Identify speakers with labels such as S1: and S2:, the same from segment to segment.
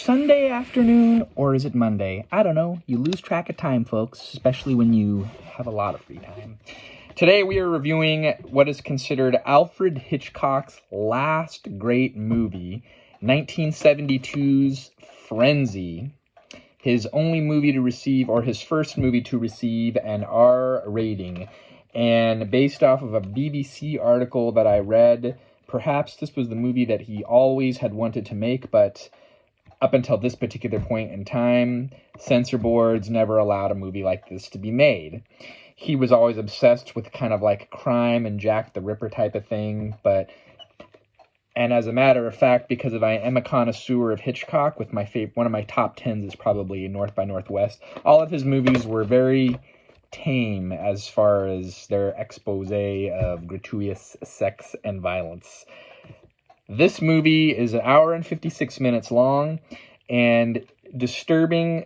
S1: Sunday afternoon, or is it Monday? I don't know. You lose track of time, folks, especially when you have a lot of free time. Today we are reviewing what is considered Alfred Hitchcock's last great movie, 1972's Frenzy. His only movie to receive, or his first movie to receive, an R rating. And based off of a BBC article that I read, perhaps this was the movie that he always had wanted to make, but up until this particular point in time, censor boards never allowed a movie like this to be made. He was always obsessed with kind of like crime and Jack the Ripper type of thing, and as a matter of fact, because I am a connoisseur of Hitchcock, with one of my top 10s is probably North by Northwest, all of his movies were very tame as far as their expose of gratuitous sex and violence. This movie is an hour and 56 minutes long and disturbing.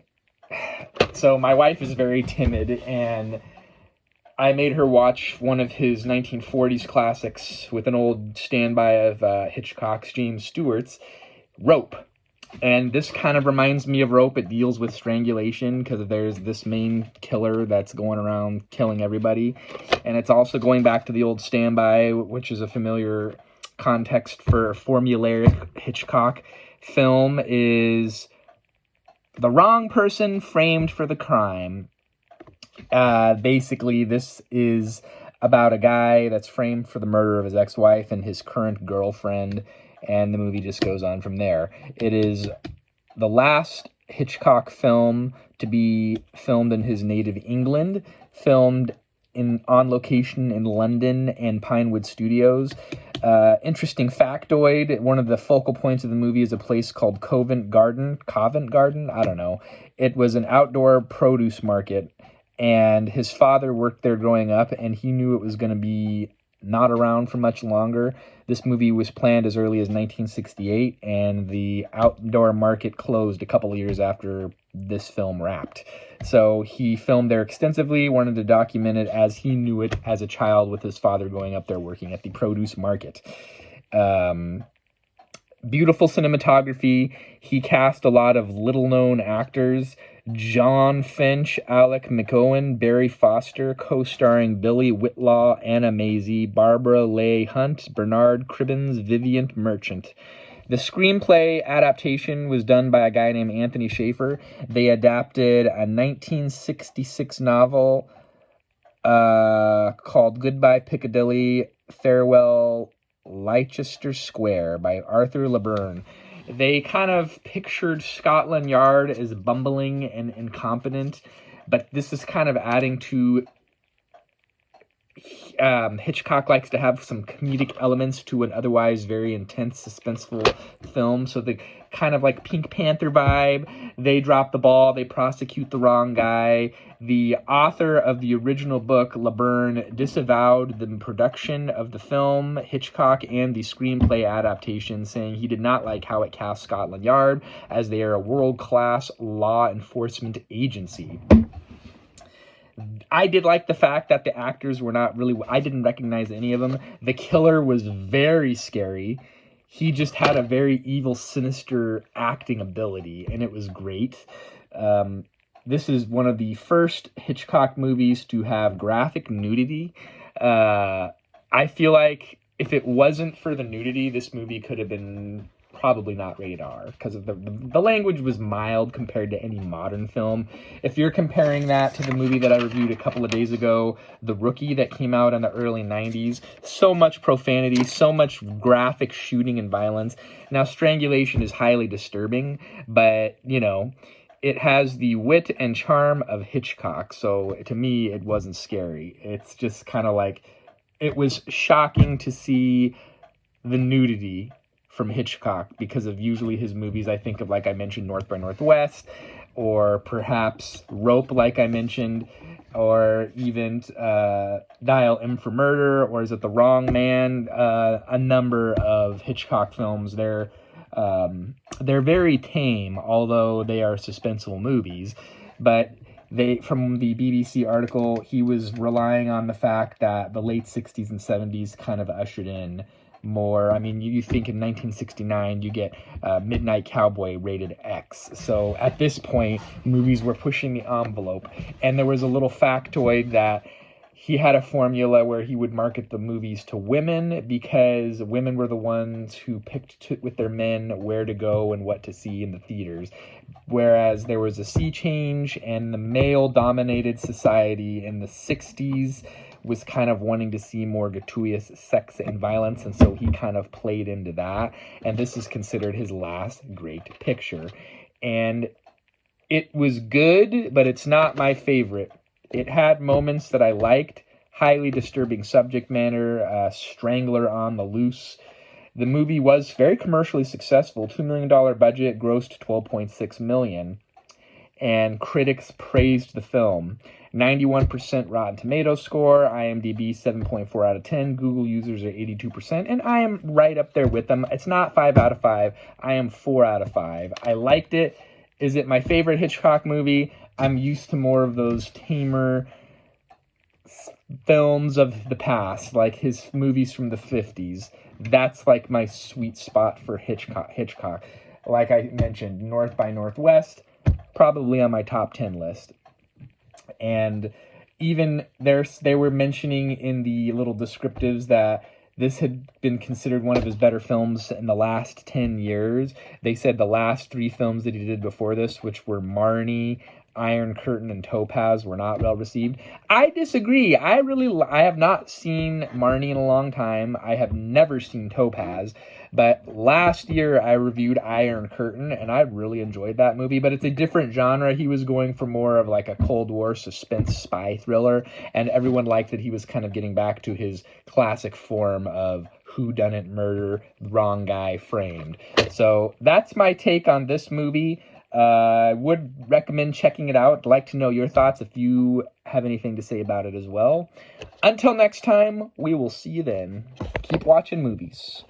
S1: So my wife is very timid, and I made her watch one of his 1940s classics with an old standby of Hitchcock's, James Stewart's, Rope. And this kind of reminds me of Rope. It deals with strangulation because there's this main killer that's going around killing everybody. And it's also going back to the old standby, which is a familiar context for formulaic Hitchcock film, is the wrong person framed for the crime. Basically, this is about a guy that's framed for the murder of his ex-wife and his current girlfriend, and the movie just goes on from there. It is the last Hitchcock film to be filmed in his native England, filmed on location in London and Pinewood Studios. Interesting factoid, one of the focal points of the movie is a place called Covent Garden? I don't know. It was an outdoor produce market, and his father worked there growing up, and he knew it was going to be not around for much longer. This movie was planned as early as 1968, and the outdoor market closed a couple of years after this film wrapped. So he filmed there extensively, wanted to document it as he knew it as a child, with his father going up there working at the produce market. Beautiful cinematography. He cast a lot of little-known actors. John Finch, Alec McOwen, Barry Foster, co-starring Billy Whitlaw, Anna Maisie, Barbara Leigh Hunt, Bernard Cribbins, Vivian Merchant. The screenplay adaptation was done by a guy named Anthony Schaefer. They adapted a 1966 novel called Goodbye Piccadilly, Farewell Leicester Square by Arthur LeBurn. They kind of pictured Scotland Yard as bumbling and incompetent, but this is kind of adding to... Hitchcock likes to have some comedic elements to an otherwise very intense, suspenseful film. So the kind of like Pink Panther vibe, they drop the ball, they prosecute the wrong guy. The author of the original book, LeBurn, disavowed the production of the film, Hitchcock, and the screenplay adaptation, saying he did not like how it cast Scotland Yard, as they are a world-class law enforcement agency. I did like the fact that the actors were not really... I didn't recognize any of them. The killer was very scary. He just had a very evil, sinister acting ability, and it was great. This is one of the first Hitchcock movies to have graphic nudity. I feel like if it wasn't for the nudity, this movie could have been probably not rated R, because the language was mild compared to any modern film. If you're comparing that to the movie that I reviewed a couple of days ago, The Rookie, that came out in the early 90s, so much profanity, so much graphic shooting and violence. Now, strangulation is highly disturbing, but, you know, it has the wit and charm of Hitchcock, so to me, it wasn't scary. It's just kind of like, it was shocking to see the nudity from Hitchcock, because of usually his movies, I think of, like I mentioned, North by Northwest, or perhaps Rope, like I mentioned, or even Dial M for Murder, or is it The Wrong Man? A number of Hitchcock films. They're very tame, although they are suspenseful movies. But from the BBC article, he was relying on the fact that the late 60s and 70s kind of ushered in more. I mean, you think in 1969 you get Midnight Cowboy rated X. So at this point, movies were pushing the envelope. And there was a little factoid that he had a formula where he would market the movies to women because women were the ones who picked with their men where to go and what to see in the theaters. Whereas there was a sea change, and the male-dominated society in the 60s was kind of wanting to see more gratuitous sex and violence, and so he kind of played into that. And this is considered his last great picture. And it was good, but it's not my favorite. It had moments that I liked. Highly disturbing subject matter, strangler on the loose. The movie was very commercially successful. $2 million budget, grossed $12.6 million. And critics praised the film. 91% Rotten Tomatoes score, IMDb 7.4 out of 10, Google users are 82%, and I am right up there with them. It's not 5 out of 5, I am 4 out of 5. I liked it. Is it my favorite Hitchcock movie? I'm used to more of those tamer films of the past, like his movies from the 50s. That's like my sweet spot for Hitchcock. Like I mentioned, North by Northwest, probably on my top 10 list. And even they were mentioning in the little descriptives that this had been considered one of his better films in the last 10 years. They said the last 3 films that he did before this, which were Marnie, Iron Curtain, and Topaz, were not well received. I disagree. I have not seen Marnie in a long time. I have never seen Topaz. But last year I reviewed Iron Curtain, and I really enjoyed that movie. But it's a different genre. He was going for more of like a Cold War suspense spy thriller, and everyone liked that he was kind of getting back to his classic form of whodunit murder, wrong guy framed. So that's my take on this movie. Would recommend checking it out. I'd like to know your thoughts if you have anything to say about it as well. Until next time, we will see you then. Keep watching movies.